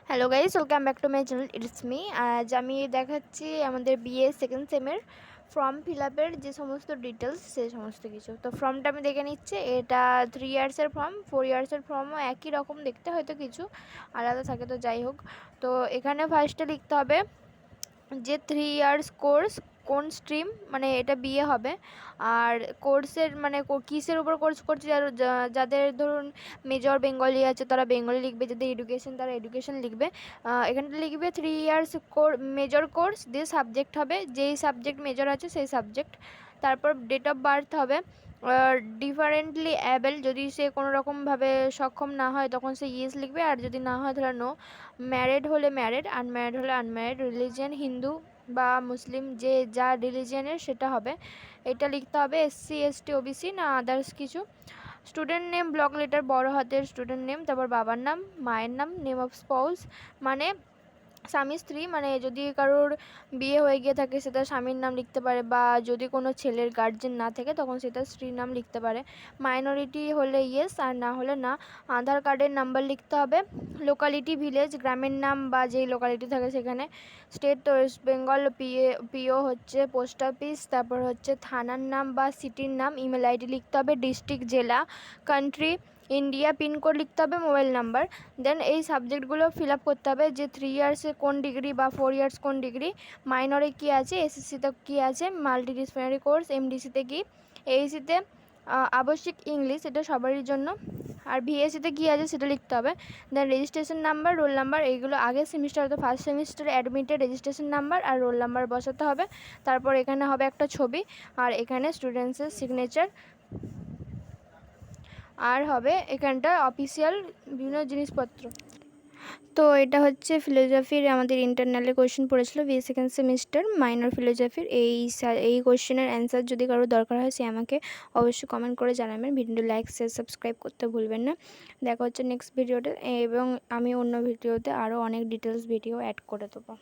Hello guys, welcome back to my channel. It's me. আজ আমি দেখাচ্ছি আমাদের বিএ সেকেন্ড সেমের ফর্ম ফিল আপের যে সমস্ত ডিটেলস, সে সমস্ত কিছু। তো ফর্মটা আমি দেখে নিচ্ছি। এটা 3 ইয়ার্সের ফর্ম, 4 ইয়ার্সের ফর্মও একই রকম দেখতে, হয়তো কিছু আলাদা থাকে, তো যাই হোক। তো এখানে ফার্স্টে লিখতে হবে যে 3 ইয়ার্স কোর্স কোন স্ট্রিম, মানে এটা বিএ হবে। আর কোর্সের মানে কিসের উপর কোর্স করছে, যাদের ধরুন মেজর বেঙ্গলি আছে তারা বেঙ্গলি লিখবে, যাদের এডুকেশন তারা এডুকেশন লিখবে। এখানে লিখবে 3 ইয়ার্স মেজর কোর্স দিয়ে সাবজেক্ট হবে, যেই সাবজেক্ট মেজর আছে সেই সাবজেক্ট। তারপর ডেট অফ বার্থ হবে। ডিফারেন্টলি অ্যাবেল, যদি সে কোনো রকমভাবে সক্ষম না হয় তখন সে ইয়েস লিখবে, আর যদি না হয় তাহলে নো। ম্যারিড হলে ম্যারিড, আনম্যারিড হলে আনম্যারিড। রিলিজিয়ান হিন্দু বা মুসলিম, যে যা রিলিজিয়ানের সেটা হবে, এটা লিখতে হবে। এসসি এসটি ওবিসি না আদার্স কিছু। স্টুডেন্ট নেম ব্লক লেটার বড় হাতের স্টুডেন্ট নেম, তারপর বাবার নাম, মায়ের নাম, নেম অফ স্পাউস মানে স্বামী স্ত্রী, মানে যদি কারোর বিয়ে হয়ে গিয়ে থাকে সেটা স্বামীর নাম লিখতে পারে, বা যদি কোনো ছেলের গার্জেন না থাকে তখন সেটা স্ত্রীর নাম লিখতে পারে। মাইনরিটি হলে ইয়েস, আর না হলে না। আধার কার্ডের নাম্বার লিখতে হবে। লোকালিটি ভিলেজ, গ্রামের নাম বা যেই লোকালিটি থাকে সেখানে। স্টেট তো ওয়েস্ট বেঙ্গল, পিও হচ্ছে পোস্ট অফিস, তারপর হচ্ছে থানার নাম বা সিটির নাম। ইমেল আইডি লিখতে হবে। ডিস্ট্রিক্ট, জেলা, কান্ট্রি ইন্ডিয়া, পিনকোড লিখতে হবে, মোবাইল নাম্বার। দেন এই সাবজেক্টগুলো ফিল আপ করতে হবে, যে 3 ইয়ার্সে কোন ডিগ্রি বা 4 ইয়ার্স কোন ডিগ্রি, মাইনরে কী আছে, এসএসসিতে কী আছে, মাল্টিডিসিপ্লিনারি কোর্স, এমডিসিতে কী, এইসিতে আবশ্যিক ইংলিশ, এটা সবারই জন্য। আর ভিএসসিতে কী আছে সেটা লিখতে হবে। দেন রেজিস্ট্রেশন নাম্বার, রোল নাম্বার, এইগুলো আগের সেমিস্টার হয়তো ফার্স্ট সেমিস্টারে অ্যাডমিটের রেজিস্ট্রেশন নাম্বার আর রোল নাম্বার বসাতে হবে। তারপর এখানে হবে একটা ছবি, আর এখানে স্টুডেন্টসের সিগনেচার, আর হবে এখানটা অফিসিয়াল বিভিন্ন জিনিসপত্র। তো এটা হচ্ছে ফিলোজফির আমাদের ইন্টারনালে কোয়েশ্চেন পড়েছিল বিএ সেকেন্ড সেমিস্টার মাইনর ফিলোজফির। এই কোয়েশ্চেনের অ্যান্সার যদি কারো দরকার হয় সে আমাকে অবশ্যই কমেন্ট করে জানাবেন। ভিডিওটি লাইক শেয়ার সাবস্ক্রাইব করতে ভুলবেন না। দেখা হচ্ছে নেক্সট ভিডিওতে, এবং আমি অন্য ভিডিওতে আরও অনেক ডিটেলস ভিডিও অ্যাড করে দেবো।